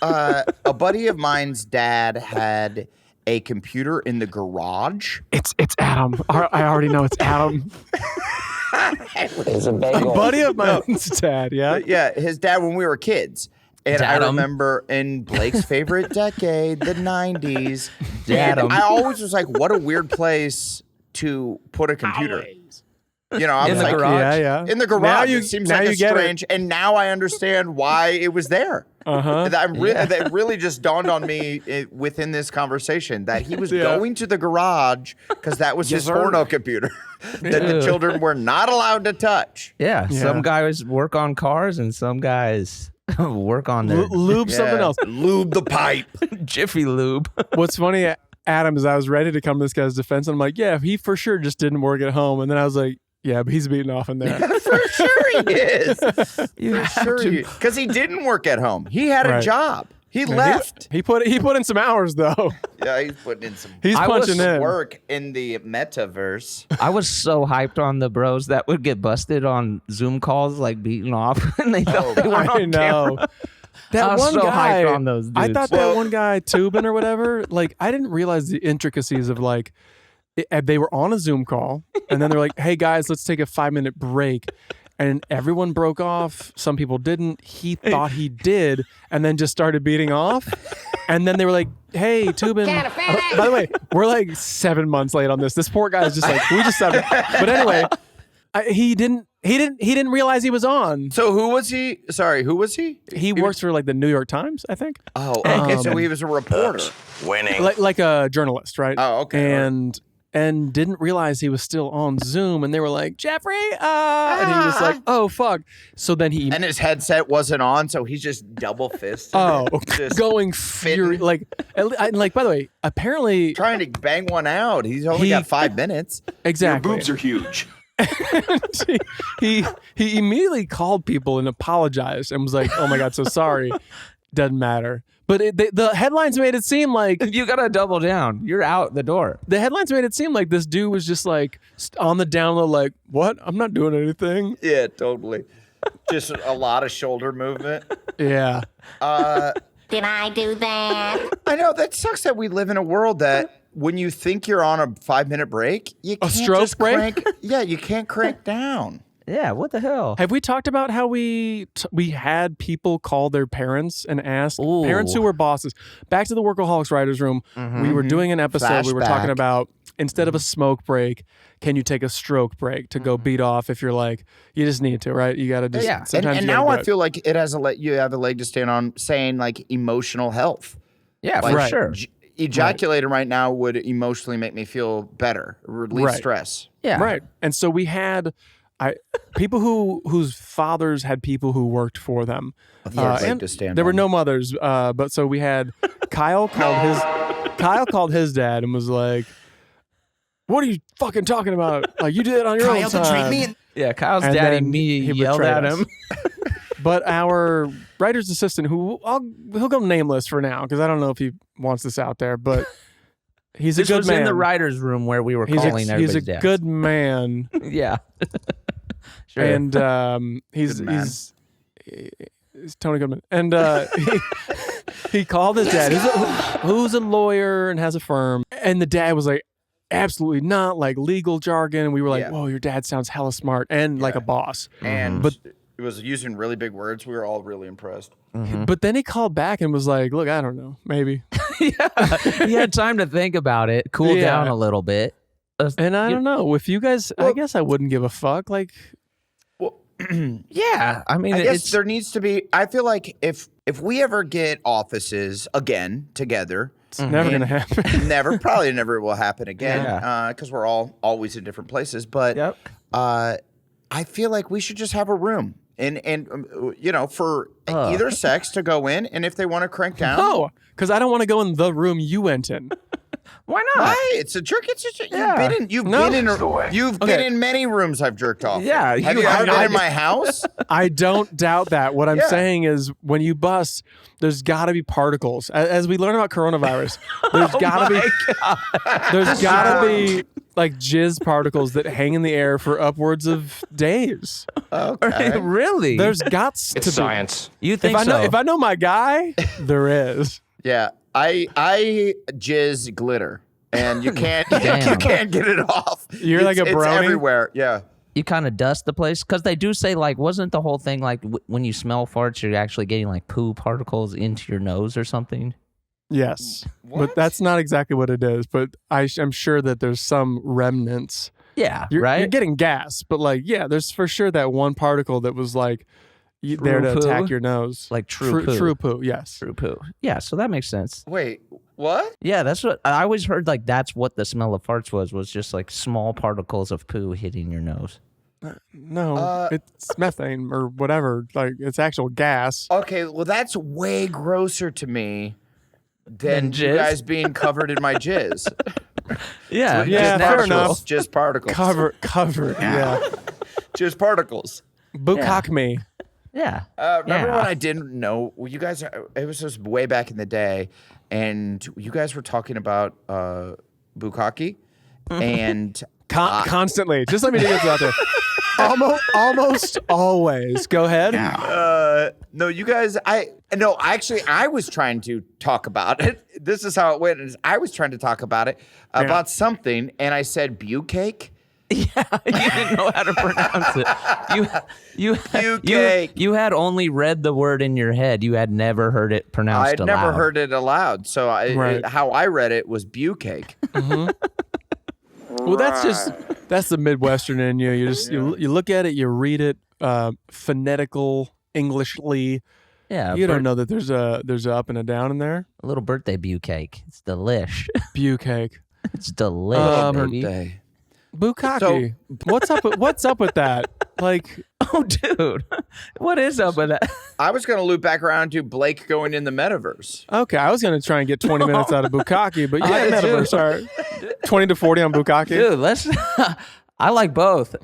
A buddy of mine's dad had a computer in the garage. It's Adam. I already know it's Adam. It's a bagel. A buddy of mine's dad, yeah? Yeah, his dad when we were kids. And I remember in Blake's favorite decade, the 90s. And I always was like, what a weird place to put a computer. You know, I was like, garage? Yeah. In the garage. It seems like a strange. And now I understand why it was there. That really just dawned on me within this conversation that he was going to the garage because that was his porno computer that the children were not allowed to touch. Yeah. Some guys work on cars and some guys work on their lube something else. Lube the pipe. Jiffy Lube. What's funny, Adam, is I was ready to come to this guy's defense. And I'm like, yeah, he for sure just didn't work at home. And then I was like, yeah, but he's beating off in there. For sure he is. Because he didn't work at home. He had a job. He left. He put in some hours though. Yeah, he's putting in some. He's punching in work in the metaverse. I was so hyped on the bros that would get busted on Zoom calls, like beating off, and they thought they were on camera. That I was one so guy, hyped on those dudes. I thought that one guy tubing or whatever. Like, I didn't realize the intricacies of like. They were on a Zoom call, and then they're like, hey, guys, let's take a 5-minute break. And everyone broke off. Some people didn't. He thought he did, and then just started beating off. And then they were like, hey, Tubin. By the way, we're like 7 months late on this. This poor guy's just like, we just started. But anyway, he didn't realize he was on. So who was he? Sorry, who was he? He works for like the New York Times, I think. Oh, okay. So he was a reporter. Winning. Like a journalist, right? Oh, okay. And didn't realize he was still on Zoom, and they were like, Jeffrey, and he was like, oh, fuck. So then and his headset wasn't on, so he's just double fisted. Just going furious. Like, by the way, apparently... Trying to bang one out. He's only got 5 minutes. Exactly. Your boobs are huge. he immediately called people and apologized and was like, oh my God, so sorry. Doesn't matter. But the headlines made it seem like... You got to double down. You're out the door. The headlines made it seem like this dude was just like on the down low, like, what? I'm not doing anything. Yeah, totally. Just a lot of shoulder movement. Yeah. Did I do that? I know. That sucks that we live in a world that when you think you're on a 5-minute break, you can't stroke break? You can't crank down. Yeah, what the hell? Have we talked about how we had people call their parents and ask parents who were bosses? Back to the Workaholics writers' room. We were doing an episode. Flashback. We were talking about instead of a smoke break, can you take a stroke break to go beat off if you're like you just need to, right? You got to just And now I feel like it has you have a leg to stand on saying like emotional health. Yeah, like, for sure. Ejaculating right now would emotionally make me feel better, relieve stress. Yeah, right. And so we had. People whose fathers had people who worked for them. And there were no mothers, but so we had Kyle called his dad and was like, "What are you fucking talking about? Like you did it on your own time." Yeah, Kyle's daddy he yelled at him. But our writer's assistant, he'll go nameless for now because I don't know if he wants this out there, but he's a good man. This was in the writer's room where we were calling everybody's dads. He's a good man. Yeah. Sure. And he's Tony Goodman. And he called his dad, who's a lawyer and has a firm. And the dad was like, absolutely not, like legal jargon. And we were like, whoa, your dad sounds hella smart and like a boss. And it was using really big words. We were all really impressed. But then he called back and was like, look, I don't know, maybe. He had time to think about it, cool down a little bit. And I don't know, if you guys, I guess I wouldn't give a fuck. Like, yeah, I mean, I guess there needs to be. I feel like if we ever get offices again together, it's never gonna happen. Probably never will happen again because we're all always in different places. But I feel like we should just have a room and you know for either sex to go in, and if they want to crank down, no, because I don't want to go in the room you went in. Why not? Why? It's a jerk. You've been in many rooms I've jerked off. Yeah. Have you ever been in my house? I don't doubt that. What I'm saying is when you bust, there's got to be particles. As we learn about coronavirus, there's got to be like jizz particles that hang in the air for upwards of days. Okay. Really? There's got to be. Science. You think If I know my guy, there is. Yeah. I jizz glitter, and you can't get it off. You're like a brownie? It's everywhere. Yeah. You kind of dust the place? Because they do say, like, wasn't the whole thing like when you smell farts, you're actually getting like poo particles into your nose or something? Yes. What? But that's not exactly what it is. But I'm sure that there's some remnants. Yeah, You're right? getting gas, but like, yeah, there's for sure that one particle that was like there to poo? attack your nose. Like true poo. True poo, yes. True poo. Yeah, so that makes sense. Wait, what? Yeah, that's what I always heard. Like that's what the smell of farts was just like small particles of poo hitting your nose. No, it's methane or whatever. Like it's actual gas. Okay, well, that's way grosser to me than you jizz? guys being covered in my jizz. Yeah, Yeah, fair enough. Just particles. Covered, yeah. Just particles. Bukkake me. Yeah. Remember when I didn't know? Well, you guys, it was just way back in the day, and you guys were talking about bukkake, and Constantly. Just let me get this out there. Almost always. Go ahead. no, you guys, I was trying to talk about it. This is how it went. Is I was trying to talk about it, about something, and I said bukkake. Yeah, you didn't know how to pronounce it. You had only read the word in your head. You had never heard it pronounced aloud. I'd never heard it aloud. So how I read it was bukkake. Mm-hmm. Well, that's the Midwestern in you. You just you look at it, you read it, phonetical, Englishly. Yeah, you don't know that there's a up and a down in there. A little birthday bukkake. It's delish. Bukkake. It's delicious, baby. Birthday. Bukkake. What's up with that? Like, oh, dude, what is up with that? I was going to loop back around to Blake going in the metaverse. Okay, I was going to try and get 20 minutes out of bukkake, but yeah, metaverse. All right. 20 to 40 on bukkake. Dude, let's. I like both.